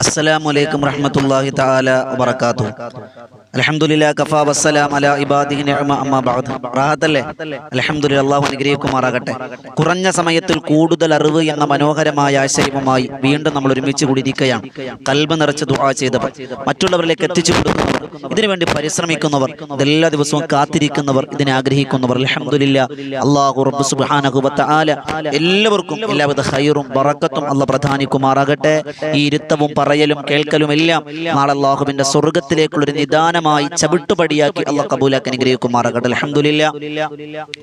അസ്സലാമു റഹ്മത്തുള്ളാഹി തആല വബറകാതുഹു. അൽഹംദുലില്ലാഹി കഫാ വസ്സലാം അലാ ഇബാദിഹി നിഅമ അമ്മാ ബഅദ്. റാഹത്തല്ലേ? അൽഹംദുലില്ലാഹി, അല്ലാഹു അനുഗ്രഹിക്കുമാറാകട്ടെ. കുറഞ്ഞ സമയത്തിൽ കൂടുതൽ അറിവ് എന്ന മനോഹരമായ ആശയവുമായി വീണ്ടും നമ്മൾ ഒരുമിച്ച് കൂടിയിരിക്കുകയാണ്. ഖൽബ് നിറച്ച് ദുആ ചെയ്തവർ, മറ്റുള്ളവരിലേക്ക് എത്തിച്ചു കൊടുക്കുന്നവർ, ഇതിനുവേണ്ടി പരിശ്രമിക്കുന്നവർ, ഇതെല്ലാ ദിവസവും കാത്തിരിക്കുന്നവർ, ഇതിനെ ആഗ്രഹിക്കുന്നവർ, അൽഹംദുലില്ലാഹി അല്ലാഹു റബ്ബ് സുബ്ഹാനഹു വ തആല എല്ലാവർക്കും എല്ലാവിധ ഖൈറും ബറക്കത്തും അല്ലാഹു പ്രദാനിക്കുമാറാകട്ടെ. ഈ ഇരുത്തവും പറയലും കേൾക്കലും എല്ലാം നാളെ അല്ലാഹുവിന്റെ സ്വർഗ്ഗത്തിലേക്കുള്ളൊരു നിദാനമായി ചവിട്ടുപടിയാക്കി അല്ലാഹു കബൂലാക്കി അനുഗ്രഹിക്കുമാറാകട്ടെ. അൽഹംദുലില്ലാഹ്,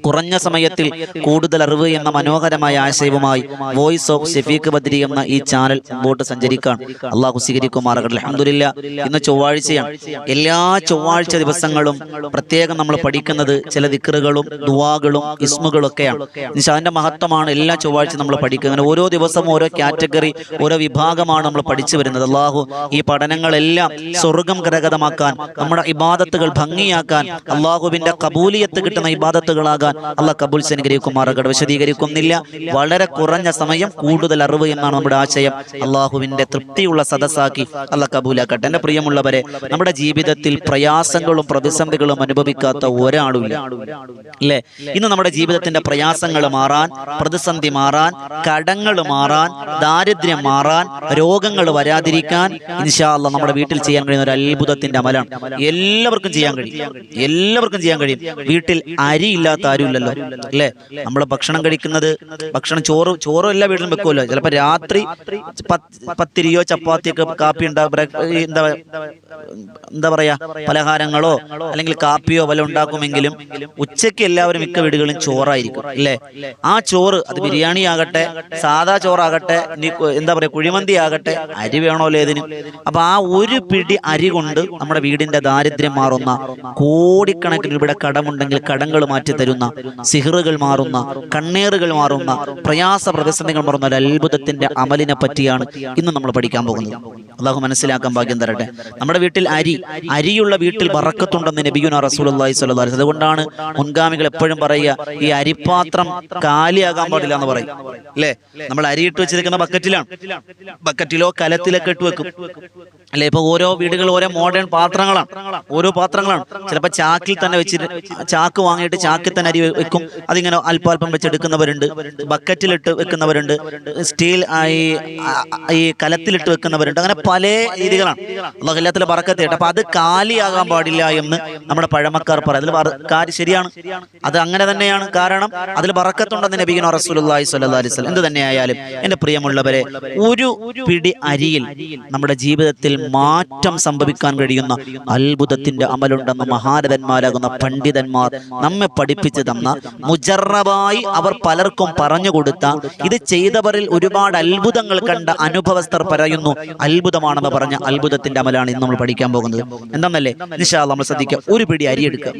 കുറഞ്ഞ സമയത്തിൽ കൂടുതൽ അറിവ് എന്ന മനോഹരമായ ആശയവുമായി വോയിസ് ഓഫ് ഷഫീഖ് ബദ്രി എന്ന ഈ ചാനൽ മുമ്പോട്ട് സഞ്ചരിക്കാൻ അല്ലാഹു സ്വീകരിക്കുമാറാകട്ടെ. അൽഹംദുലില്ലാഹ്, ഇന്ന് ചൊവ്വാഴ്ചയാണ്. എല്ലാ ചൊവ്വാഴ്ച ദിവസങ്ങളും പ്രത്യേകം നമ്മൾ പഠിക്കുന്നത് ചില ദിക്റുകളും ദുആകളും ഇസ്മുകളും ഒക്കെയാണ്. അതിന്റെ മഹത്വമാണ് എല്ലാ ചൊവ്വാഴ്ച നമ്മൾ പഠിക്കുക. അങ്ങനെ ഓരോ ദിവസവും ഓരോ കാറ്റഗറി, ഓരോ വിഭാഗമാണ് നമ്മൾ പഠിച്ചു വരുന്നത്. അല്ലാഹു ഈ പഠനങ്ങളെല്ലാം സ്വർഗം കരഗതമാക്കാൻ, നമ്മുടെ ഇബാദത്തുകൾ ഭംഗിയാക്കാൻ, അള്ളാഹുവിന്റെ കബൂലിയത്ത് കിട്ടുന്ന ഇബാദത്തുകളാകാൻ അള്ളാഹ് കബൂൽ അനുഗ്രഹിക്കുമാറാകട്ടെ. വിശദീകരിക്കുന്നില്ല, വളരെ കുറഞ്ഞ സമയം കൂടുതൽ അറിവ് എന്നാണ് നമ്മുടെ ആശയം. അള്ളാഹുവിന്റെ തൃപ്തിയുള്ള സദസ്സാക്കി അള്ളാഹ് കബൂലാക്കട്ടെ. എന്റെ പ്രിയമുള്ളവരെ, നമ്മുടെ ജീവിതത്തിൽ പ്രയാസങ്ങളും പ്രതിസന്ധികളും അനുഭവിക്കാത്ത ഒരാളുമില്ല, അല്ലേ? ഇന്ന് നമ്മുടെ ജീവിതത്തിന്റെ പ്രയാസങ്ങൾ മാറാൻ, പ്രതിസന്ധി മാറാൻ, കടങ്ങൾ മാറാൻ, ദാരിദ്ര്യം മാറാൻ, രോഗങ്ങൾ വരാതിരിക്കാൻ ഇൻഷാ അല്ലാഹ് നമ്മുടെ വീട്ടിൽ ചെയ്യാൻ കഴിയുന്ന ഒരു അത്ഭുതത്തിന്റെ അമലാണ്. എല്ലാവർക്കും ചെയ്യാൻ കഴിയും, എല്ലാവർക്കും ചെയ്യാൻ കഴിയും. വീട്ടിൽ അരി ഇല്ലാത്ത ആരുമില്ലല്ലോ, അല്ലേ? നമ്മൾ ഭക്ഷണം കഴിക്കുന്നത്, ഭക്ഷണം ചോറും എല്ലാ വീട്ടിലും വെക്കുമല്ലോ. ചിലപ്പോൾ രാത്രി പത്തിരിയോ ചപ്പാത്തിയൊക്കെ കാപ്പി എന്താ പറയാ പലഹാരങ്ങളോ അല്ലെങ്കിൽ കാപ്പിയോ വല്ല ഉണ്ടാക്കുമെങ്കിലും ഉച്ചയ്ക്ക് എല്ലാവരും മിക്ക വീടുകളിലും ചോറായിരിക്കും, അല്ലേ? ആ ചോറ്, അത് ബിരിയാണി ആകട്ടെ, സാധാ ചോറാകട്ടെ, എന്താ പറയാ കുഴിമന്തി ആകട്ടെ, അരി വേണമല്ലോ ഇതിന്. അപ്പൊ ആ ഒരു പിടി അരി കൊണ്ട് നമ്മുടെ വീടിന്റെ ദാരിദ്ര്യം മാറുന്ന, കോടിക്കണക്കിന് ഇവിടെ കടമുണ്ടെങ്കിൽ കടങ്ങൾ മാറ്റി തരുന്ന, സിഹറുകൾ മാറുന്ന, കണ്ണേറുകൾ മാറുന്ന, പ്രയാസ പ്രതിസന്ധികൾ മാറുന്ന ഒരു അത്ഭുതത്തിന്റെ അമലിനെ പറ്റിയാണ് ഇന്ന് നമ്മൾ പഠിക്കാൻ പോകുന്നത്. അല്ലാഹു മനസ്സിലാക്കാൻ ഭാഗ്യം തരട്ടെ. നമ്മുടെ വീട്ടിൽ അരിയുള്ള വീട്ടിൽ ബറക്കത്തുണ്ടെന്ന് നബിയുനാ റസൂലുള്ളാഹി സ്വല്ലല്ലാഹു അലൈഹി വസല്ലം. അതുകൊണ്ടാണ് മുൻഗാമികൾ എപ്പോഴും പറയുക, ഈ അരിപ്പാത്രം കാലിയാകാൻ പാടില്ല എന്ന് പറയും, അല്ലേ? നമ്മൾ അരിയിട്ട് വെച്ചിരിക്കുന്ന ബക്കറ്റിലോ കലത്തിലൊക്കെ ഇട്ട് വെക്കും, അല്ലെ? ഇപ്പൊ ഓരോ വീടുകൾ ഓരോ മോഡേൺ പാത്രങ്ങളാണ്, ഓരോ പാത്രങ്ങളാണ്. ചിലപ്പോൾ ചാക്കിൽ തന്നെ വെച്ചിട്ട്, ചാക്ക് വാങ്ങിയിട്ട് ചാക്കിൽ തന്നെ അരി വെക്കും. അതിങ്ങനെ അല്പാൽപ്പം വെച്ചെടുക്കുന്നവരുണ്ട്, ബക്കറ്റിലിട്ട് വെക്കുന്നവരുണ്ട്, സ്റ്റീൽ ഈ കലത്തിലിട്ട് വെക്കുന്നവരുണ്ട്. അങ്ങനെ പല രീതികളാണ്. അല്ലാഹു എല്ലാത്തിലും ബറക്കത്ത് ചെയ്യട്ടെ. അപ്പൊ അത് കാലിയാകാൻ പാടില്ല എന്ന് നമ്മുടെ പഴമക്കാർ പറയും. അതിൽ ശരിയാണ്, അത് അങ്ങനെ തന്നെയാണ്. കാരണം അതിൽ ബറക്കത്തുണ്ടെന്ന് നബിയുനാ റസൂലുള്ളാഹി സ്വല്ലല്ലാഹു അലൈഹി വസല്ലം. എന്ത് തന്നെയായാലും എന്റെ പ്രിയമുള്ളവരെ, ഒരു പിടി അരിയിൽ നമ്മുടെ ജീവിതത്തിൽ മാറ്റം സംഭവിക്കാൻ കഴിയുന്ന അത്ഭുതത്തിന്റെ അമലുണ്ടെന്ന് മഹാരഥന്മാരാകുന്ന പണ്ഡിതന്മാർ നമ്മെ പഠിപ്പിച്ചു തന്ന, മുജറബായി അവർ പലർക്കും പറഞ്ഞു കൊടുത്ത, ഇത് ചെയ്തവരിൽ ഒരുപാട് അത്ഭുതങ്ങൾ കണ്ട അനുഭവസ്ഥർ പറയുന്നു അത്ഭുതമാണെന്ന് പറഞ്ഞ അത്ഭുതത്തിന്റെ അമലാണ് ഇന്ന് നമ്മൾ പഠിക്കാൻ പോകുന്നത്. എന്താണെന്നല്ലേ? ഇൻഷാ അല്ലാഹ് നമ്മൾ ശ്രദ്ധിക്കുക. ഒരു പിടി അരി എടുക്കുക,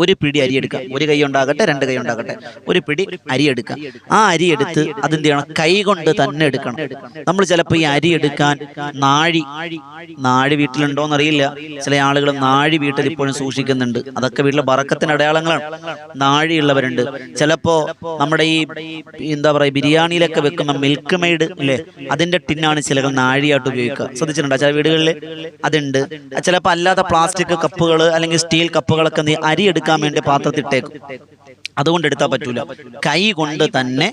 ഒരു പിടി അരി എടുക്കുക. ഒരു കൈ ഉണ്ടാകട്ടെ, രണ്ട് കൈ ഉണ്ടാകട്ടെ, ഒരു പിടി അരി എടുക്കുക. ആ അരി എടുത്ത് അതെന്ത് ചെയ്യണം? കൈ കൊണ്ട് തന്നെ എടുക്കണം. നമ്മൾ ചിലപ്പോൾ ഈ അരി എടുക്കാൻ നാഴി വീട്ടിലുണ്ടോന്ന് അറിയില്ല. ചില ആളുകൾ നാഴി വീട്ടിൽ ഇപ്പോഴും സൂക്ഷിക്കുന്നുണ്ട്. അതൊക്കെ വീട്ടിലെ ബറക്കത്തിന് അടയാളങ്ങളാണ്. നാഴിയുള്ളവരുണ്ട്. ചിലപ്പോ നമ്മുടെ ഈ എന്താ പറയാ ബിരിയാണിയിലൊക്കെ വെക്കുന്ന മിൽക്ക് മെയ്ഡ്, അല്ലേ? അതിന്റെ ടിന്നാണ് ചിലകൾ നാഴിയായിട്ട് ഉപയോഗിക്കുക. ശ്രദ്ധിച്ചിട്ടുണ്ടോ? ചില വീടുകളിൽ അതുണ്ട്. ചിലപ്പോൾ അല്ലാതെ പ്ലാസ്റ്റിക് കപ്പുകൾ അല്ലെങ്കിൽ സ്റ്റീൽ കപ്പുകളൊക്കെ നീ അരി എടുക്കാൻ വേണ്ടി പാത്രത്തിട്ടേക്കും. അതുകൊണ്ട് എടുത്താൽ പറ്റൂല. കൈ കൊണ്ട് തന്നെ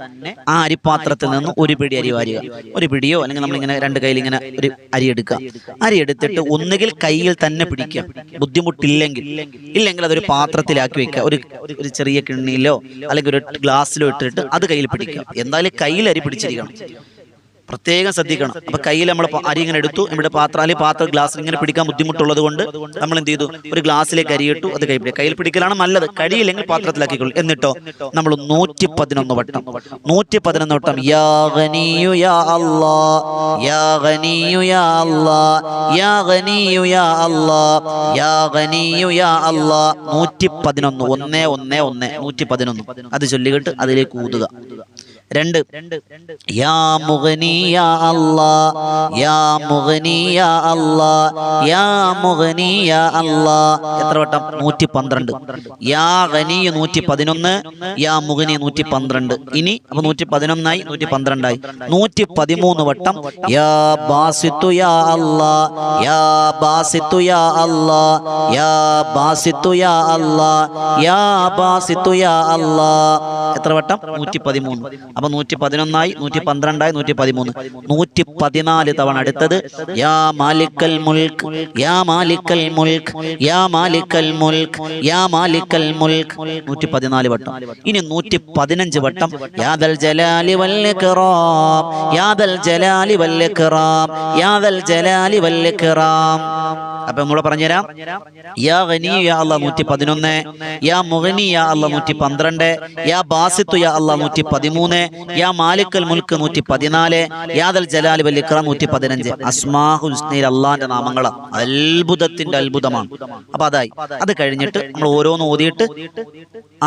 ആ അരിപ്പാത്രത്തിൽ നിന്ന് ഒരു പിടി അരി വാരുക. ഒരു പിടിയോ അല്ലെങ്കിൽ നമ്മളിങ്ങനെ രണ്ട് കയ്യിൽ ഇങ്ങനെ ഒരു അരി എടുക്കുക. അരി എടുത്തിട്ട് ഒന്നുകിൽ കയ്യിൽ തന്നെ പിടിക്കുക, ഇല്ലെങ്കിൽ അതൊരു പാത്രത്തിലാക്കി വെക്കുക. ഒരു ചെറിയ കിണ്ണിയിലോ അല്ലെങ്കിൽ ഒരു ഗ്ലാസ്സിലോ ഇട്ടിട്ട് അത് കയ്യിൽ പിടിക്കുക. എന്തായാലും കയ്യിൽ അരി പിടിച്ചിരിക്കണം, പ്രത്യേകം ശ്രദ്ധിക്കണം. അപ്പൊ കയ്യിൽ നമ്മൾ അരി ഇങ്ങനെ എടുത്തു, ഇവിടെ പാത്രം ഗ്ലാസ്സിൽ ഇങ്ങനെ പിടിക്കാൻ ബുദ്ധിമുട്ടുള്ളത് കൊണ്ട് നമ്മൾ എന്ത് ചെയ്തു? ഒരു ഗ്ലാസ്സിലേക്ക് അരി ഇട്ടു, അത് കയ്യിൽ പിടിക്കലാണ് നല്ലത്. കഴിയില്ലെങ്കിൽ പാത്രത്തിലാക്കിക്കൊള്ളു. എന്നിട്ടോ നമ്മൾ 111 വട്ടം 111 വട്ടം യാ ഗനിയു യാ അല്ലാഹ്, യാ ഗനിയു യാ അല്ലാഹ്, യാ ഗനിയു യാ അല്ലാഹ്, യാ ഗനിയു യാ അല്ലാഹ് 111 111 111 അത് ചൊല്ലിയിട്ട് അതിലേക്ക് ഊതുക. 2 യാ മുഗ്നി യാ അല്ലാഹ് യാ മുഗ്നി യാ അല്ലാഹ് യാ മുഗ്നി യാ അല്ലാഹ്. എത്ര വട്ടം? 112. യാ ഗനി 111, യാ മുഗ്നി 112. ഇനി അപ്പൊ 111 ആയി, 112 ആയി. 113 വട്ടം യാ ബാസിത്തു യാ അല്ലാഹ് യാ ബാസിത്തു യാ അല്ലാഹ് യാ ബാസിത്തു യാ അല്ലാഹ് യാ ബാസിത്തു യാ അല്ലാഹ്. എത്ര വട്ടം? 113. അപ്പൊ 111 ആയി, 112 ആയി, 113. 114 തവണ. അടുത്തത് യാ മാലിക്കൽ മുൽക്ക് യാ മാലിക്കൽ മുൽക്ക് യാ മാലിക്കൽ മുൽക്ക് യാ മാലിക്കൽ മുൽക്ക്. 114 വട്ടം. ഇനി 115 വട്ടം യാദൽ ജലാലി വൽ ഇക്റാം യാദൽ ജലാലി വൽ ഇക്റാം യാദൽ ജലാലി വൽ ഇക്റാം. അപ്പൊ നമ്മൾ പറഞ്ഞുതരാം. യാ ഗനി യാ അല്ലാഹ് 111, യാ മുഗ്നി യാ അല്ലാഹ് 112, യാ ബാസിത്തു യാ അല്ലാഹ് 113, യാ മാലിക്കൽ മുൽക്ക് 114, യാദൽ ജലാലി വൽ ഇക്റാം 115. അസ്മാഉൽ ഹുസ്നയിൽ അല്ലാഹുവിന്റെ നാമങ്ങളാണ്. അത്ഭുതത്തിന്റെ അത്ഭുതമാണ്. അപ്പൊ അതായി. അത് കഴിഞ്ഞിട്ട് നമ്മൾ ഓരോന്ന് ഓതിയിട്ട്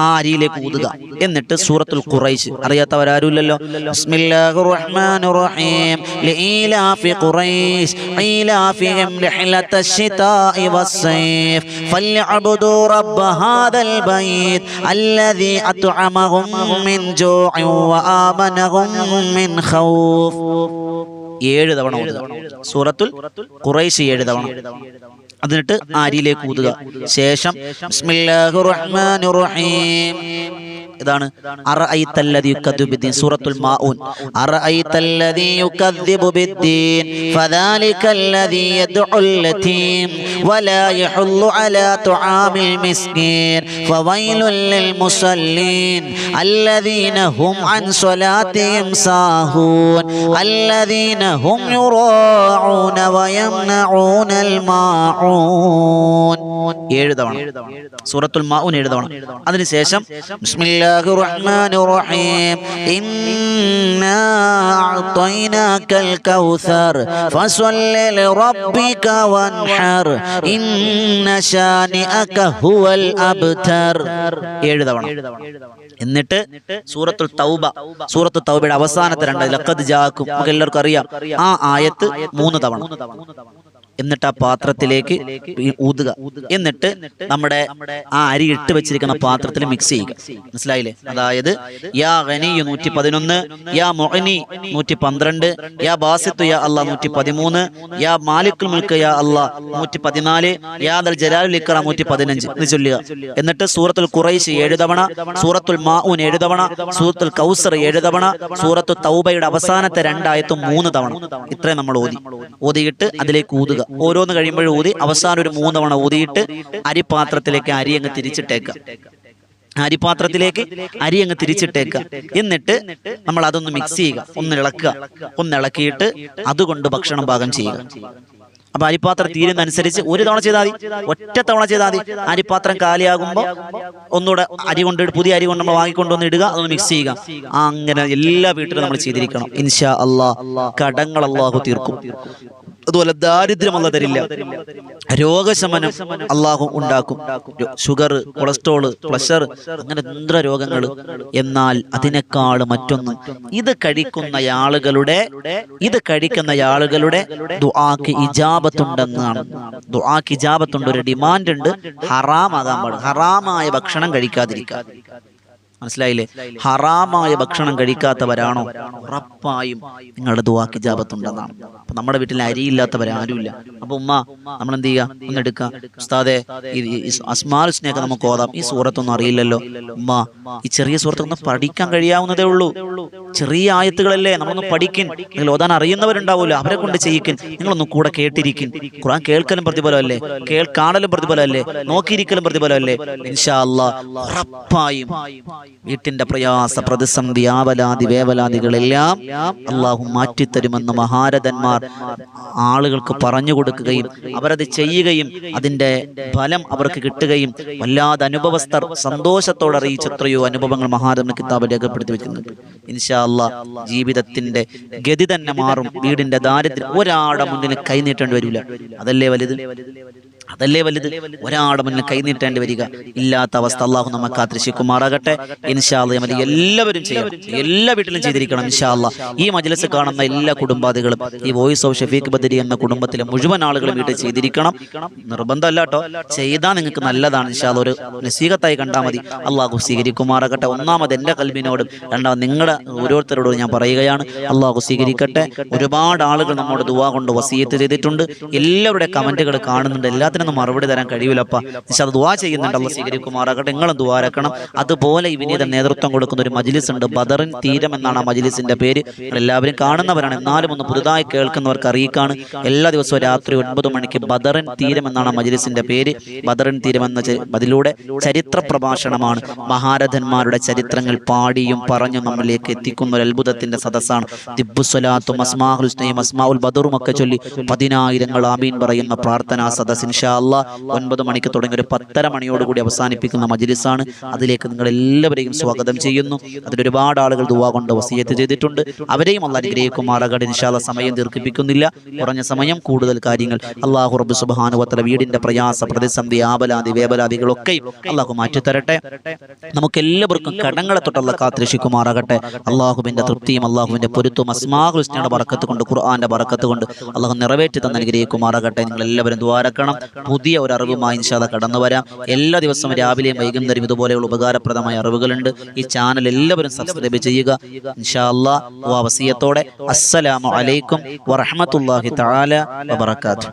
ആ അരിയിലേക്ക് ഊതുക. എന്നിട്ട് സൂറത്തുൽ ഖുറൈശ് അറിയാത്തവരാരുമില്ലല്ലോ. ബിസ്മില്ലാഹിർ റഹ്മാനിർ റഹീം ലീലാഫി ഖുറൈശ് ഈലാഫിഹിം റിഹ്ലത്തശ് ശിതാഇ വസ്സൈഫ് ഫൽയഅബ്ദു റബ്ബ ഹാദൽ ബൈത്ത് അല്ലദീ അത്അമഹും മിൻ ജൂഇൻ വആമനഹും മിൻ ഖൗഫ്. 7 തവണ ഓതുക സൂറത്തുൽ ഖുറൈശ്. 7 തവണ. എന്നിട്ട് അരിയിലേക്ക് ഊതുക. ശേഷം ബിസ്മില്ലാഹിർ റഹ്മാനിർ റഹീം. ഇതാണ് അറഅയ്തല്ലദീ യുകദ്ദിബു ബിദ്ദീൻ, സൂറത്തുൽ മാഊൻ. അറഅയ്തല്ലദീ യുകദ്ദിബു ബിദ്ദീൻ ഫദാലികല്ലദീ യദ്ഉൽ യതീം വലാ യഹുല്ലു അലാ തുആമിൽ മിസ്കീൻ ഫവൈലുൽ ലിൽ മുസല്ലീൻ അല്ലദീന ഹും അൻ സ്വലാത്തിഹിം സാഹൂൻ അല്ലദീന ഹും യുറാഊന വയംനഊനൽ മാഊൻ. 7 തവണ സൂറത്തുൽ മാഊൻ. 7 തവണ. അതിനുശേഷം ബിസ്മില്ലാഹിർ റഹ്മാനിർ റഹീം ഇന്നാ അഅ്തൈനാകൽ കൗസർ ഫസല്ലി ലിറബ്ബിക വൻഹർ ഇന്ന ശാനിഅക ഹുവൽ അബ്തർ. 7 തവണ. എന്നിട്ട് സൂറത്തുൽ തൗബ. സൂറത്തുൽ തൗബയുടെ അവസാനത്തെ 2 ലഖദ് ജാഅക്കും നമുക്ക് എല്ലാവർക്കും അറിയാം. ആ ആയത്ത് 3 തവണ. എന്നിട്ട് ആ പാത്രത്തിലേക്ക് ഊതുക. എന്നിട്ട് നമ്മുടെ ആ അരി ഇട്ട് വെച്ചിരിക്കുന്ന പാത്രത്തിൽ മിക്സ് ചെയ്യുക. മനസ്സിലായില്ലേ? അതായത് യാ ഗനി 111, യാ മുഗ്നി 112, യാ ബാസിത്തു യാ അല്ലാഹ് 113, യാ മാലിക്കുൽ മുൽക്ക് യാ അല്ലാഹ് 114, യാ ദൽ ജലാലിൽ ഇക്റാം 115 എന്ന് ചൊല്ലുക. എന്നിട്ട് സൂറത്തുൽ ഖുറൈശ് 7 തവണ, സൂറത്തുൽ മാഊൻ 7 തവണ, സൂറത്തുൽ കൗസർ 7 തവണ, സൂറത്തുൽ തൗബയുടെ അവസാനത്തെ 2 ആയത്തും 3 തവണ. ഇത്രയും നമ്മൾ ഓതിയിട്ട് അതിലേക്ക് ഊതുക. ഓരോന്ന് കഴിയുമ്പോഴും ഊതി അവസാനം ഒരു 3 തവണ ഊതിയിട്ട് അരിപാത്രത്തിലേക്ക് അരി അങ്ങ് തിരിച്ചിട്ടേക്കുക. അരിപാത്രത്തിലേക്ക് അരി അങ്ങ് തിരിച്ചിട്ടേക്കുക. എന്നിട്ട് നമ്മൾ അതൊന്ന് മിക്സ് ചെയ്യുക. ഒന്ന് ഇളക്കിയിട്ട് അതുകൊണ്ട് ഭക്ഷണം പാകം ചെയ്യുക. അപ്പൊ അരിപ്പാത്രം തീരുന്നതനുസരിച്ച് 1 തവണ ചെയ്താൽ മതി, ഒറ്റ തവണ ചെയ്താൽ മതി. അരിപ്പാത്രം കാലിയാകുമ്പോൾ ഒന്നുകൂടെ അരി കൊണ്ടിട്ട് പുതിയ അരി കൊണ്ട് നമ്മൾ വാങ്ങിക്കൊണ്ടുവന്ന് ഇടുക, അതൊന്ന് മിക്സ് ചെയ്യുക. അങ്ങനെ എല്ലാ വീട്ടിലും നമ്മൾ ചെയ്തിരിക്കണം. ഇൻഷാ അല്ലാഹ് കടങ്ങൾ അല്ലാഹു തീർക്കും. അതുപോലെ ദാരിദ്ര്യം അല്ലാഹ് തരില്ല. രോഗശമനം അല്ലാഹു ഉണ്ടാക്കും. ഷുഗർ, കൊളസ്ട്രോള്, പ്രഷർ, അങ്ങനെ എത്ര രോഗങ്ങൾ. എന്നാൽ അതിനേക്കാൾ മറ്റൊന്ന്, ഇത് കഴിക്കുന്ന ആളുകളുടെ ദുആക്ക് ഇജാബത്തുണ്ടെന്നാണ്. ദുആക്ക് ഇജാബത്തുണ്ട്. ഒരു ഡിമാൻഡ് ഉണ്ട്. ഹറാമാകാൻ പാടില്ല. ഹറാമായ ഭക്ഷണം കഴിക്കാതിരിക്കുക. മനസ്സിലായില്ലേ? ഹറാമായ ഭക്ഷണം കഴിക്കാത്തവരാണോ ഉറപ്പായും നിങ്ങളുടെ ദുആക്ക് ഇജാബത്തുണ്ടെന്നാണ്. അപ്പൊ നമ്മുടെ വീട്ടിൽ അരിയില്ലാത്തവരാരുമില്ല. അപ്പൊ ഉമ്മ നമ്മൾ എന്ത് ചെയ്യുക? ഒന്നെടുക്കുക. ഉസ്താദെ അസ്മാഉൽ ഹുസ്നയൊക്കെ നമുക്ക് ഓതാം, ഈ സൂറത്തൊന്നും അറിയില്ലല്ലോ. ഉമ്മ ഈ ചെറിയ സൂറത്തൊന്നും പഠിക്കാൻ കഴിയാവുന്നതേ ഉള്ളൂ. ചെറിയ ആയത്തുകളല്ലേ, നമ്മളൊന്ന് പഠിക്കും. നിങ്ങൾ ഓതാൻ അറിയുന്നവരുണ്ടാവുമല്ലോ, അവരെ കൊണ്ട് ചെയ്യിക്കും. നിങ്ങളൊന്ന് കൂടെ കേട്ടിരിക്കും. ഖുർആൻ കേൾക്കലും പ്രതിഫലമല്ലേ, കാണലും പ്രതിഫലമല്ലേ, നോക്കിയിരിക്കലും പ്രതിഫലമല്ലേ. ഇൻഷാ അല്ലാഹ് ഉറപ്പായും വീട്ടിന്റെ പ്രയാസ, പ്രതിസന്ധി, ആവലാതി, വേവലാതികളെല്ലാം അള്ളാഹു മാറ്റിത്തരുമെന്ന് മഹാരഥന്മാർ ആളുകൾക്ക് പറഞ്ഞു കൊടുക്കുകയും അവരത് ചെയ്യുകയും അതിന്റെ ഫലം അവർക്ക് കിട്ടുകയും വല്ലാതെ അനുഭവസ്ഥർ സന്തോഷത്തോടെ അറിയിച്ച എത്രയോ അനുഭവങ്ങൾ മഹാരഥൻ കിതാബ് രേഖപ്പെടുത്തി വെക്കുന്നുണ്ട്. ഇൻഷാ അല്ലാഹ് ജീവിതത്തിന്റെ ഗതി തന്നെ മാറും. വീടിന്റെ ദാരിദ്ര്യം ഒരാളുടെ മുന്നിൽ കൈനീട്ടേണ്ടി വരില്ല. അതല്ലേ വലുത്. അതല്ലേ വലുത്. ഒരാളുടെ മുന്നിൽ കൈനീട്ടേണ്ടി വരിക ഇല്ലാത്ത അവസ്ഥ അള്ളാഹു നമ്മെ കാത്തിരക്ഷിക്കുമാറാകട്ടെ. ഇൻഷാ അല്ലാഹ് നമ്മൾ എല്ലാവരും ചെയ്യണം, എല്ലാ വീട്ടിലും ചെയ്തിരിക്കണം ഇൻഷാ അല്ലാഹ്. ഈ മജ്‌ലിസ് കാണുന്ന എല്ലാ കുടുംബാദികളും ഈ വോയിസ് ഓഫ് ഷഫീഖ് ബദരി എന്ന കുടുംബത്തിലെ മുഴുവൻ ആളുകളും വീട്ടിൽ ചെയ്തിരിക്കണം. നിർബന്ധമല്ല കേട്ടോ, ചെയ്താൽ നിങ്ങൾക്ക് നല്ലതാണ് ഇൻഷാ അല്ലാഹ്. ഒരു നസീഹത്തായി കണ്ടാൽ മതി. അള്ളാഹു സ്വീകരിക്കുമാറാകട്ടെ. ഒന്നാമത് എൻ്റെ കൽബിനോടും രണ്ടാമത് നിങ്ങളുടെ ഓരോരുത്തരോടും ഞാൻ പറയുകയാണ്, അള്ളാഹു സ്വീകരിക്കട്ടെ. ഒരുപാട് ആളുകൾ നമ്മോട് ദുആ കൊണ്ട് വസിയത്ത് ചെയ്തിട്ടുണ്ട്. എല്ലാവരുടെ കമന്റുകൾ കാണുന്നുണ്ട്, എല്ലാത്തിനും മറുപടി തരാൻ കഴിയില്ലപ്പ. പക്ഷെ അത് ദുആ ചെയ്യുന്നുണ്ട്, അള്ളാഹു സ്വീകരിക്കുമാറാകട്ടെ. നിങ്ങളും ദുആരക്കണം. അതുപോലെ ഈ വിനീത നേതൃത്വം കൊടുക്കുന്ന ഒരു മജ്‌ലിസ് ഉണ്ട്, ബദറിൻ തീരം എന്നാണ് ആ മജ്‌ലിസിന്റെ പേര്. എല്ലാവരും കാണുന്നവരാണ്, എന്നാലും ഒന്ന് പുതുതായി കേൾക്കുന്നവർക്ക് അറിയിക്കാണ്. എല്ലാ ദിവസവും രാത്രി 9 മണിക്ക് ബദറിൻ തീരം എന്നാണ് ആ മജ്‌ലിസിന്റെ പേര്. ബദറിൻ തീരം എന്ന അതിലൂടെ ചരിത്ര പ്രഭാഷണമാണ്. മഹാരഥന്മാരുടെ ചരിത്രങ്ങൾ പാടിയും പറഞ്ഞും നമ്മളിലേക്ക് എത്തിക്കുന്ന ഒരു അത്ഭുതത്തിന്റെ സദസ്സാണ്. ദിബ്ബുസ്സലാത്തും അസ്മാഉൽ ഹുസ്നയും അസ്മാഉൽ ബദറും ഒക്കെ ചൊല്ലി 10,000 ആമീൻ പറയുന്ന പ്രാർത്ഥനാ സദസ്സ് ഇൻഷാ അല്ലാഹ് 9 മണിക്ക് തുടങ്ങി ഒരു 10:30 മണിയോടുകൂടി അവസാനിപ്പിക്കുന്ന മജ്‌ലിസാണ്. അതിലേക്ക് നിങ്ങൾ എല്ലാവരെയും സ്വാഗതം ചെയ്യുന്നു. അതിൽ ഒരുപാട് ആളുകൾ ദുആ കൊണ്ട് വസിയത്ത് ചെയ്തിട്ടുണ്ട്. അവരെയും അല്ലാഹു അനുഗ്രഹിക്കുമാറാകട്ടെ. ഇൻഷാ അല്ലാഹ് സമയം ദീർഘിപ്പിക്കുന്നില്ല, കുറഞ്ഞ സമയം കൂടുതൽ കാര്യങ്ങൾ അല്ലാഹു റബ്ബ് സുബ്ഹാനഹു വ തആല വീടിന്റെ പ്രയാസ പ്രതിസന്ധി ആബലാദി വേബലാദികളൊക്കെ അല്ലാഹു മാറ്റിത്തരട്ടെ. നമുക്ക് എല്ലാവർക്കും കടങ്ങളെ തൊട്ട് അല്ലാഹു കാത്തിരക്ഷിക്കുമാറാകട്ടെ. അല്ലാഹുവിന്റെ തൃപ്തിയും അല്ലാഹുവിന്റെ പൊരുത്തവും അസ്മാഉൽ ഹുസ്നയുടെ ബറക്കത്ത് കൊണ്ട് ഖുർആന്റെ ബറക്കത്ത് കൊണ്ട് അല്ലാഹു നിറവേറ്റി തന്ന് അനുഗ്രഹിക്കുമാറാകട്ടെ. നിങ്ങൾ എല്ലാവരും ദുആരക്കണം. പുതിയ ഒരു അറിവുമായി ഇൻഷാ അല്ലാഹ് കടന്നു വരാം. എല്ലാ ദിവസവും രാവിലെയും വൈകുന്നേരം ഇതുപോലെയുള്ള ഉപകാരപ്രദമായ അറിവുകളുണ്ട്. ഈ ചാനൽ എല്ലാവരും സബ്സ്ക്രൈബ് ചെയ്യുക ഇൻഷാ അല്ലാഹ്. വസിയത്തോടെ അസ്സലാമു അലൈക്കും വറഹ്മത്തുള്ളാഹി തആല വബറകാതുഹു.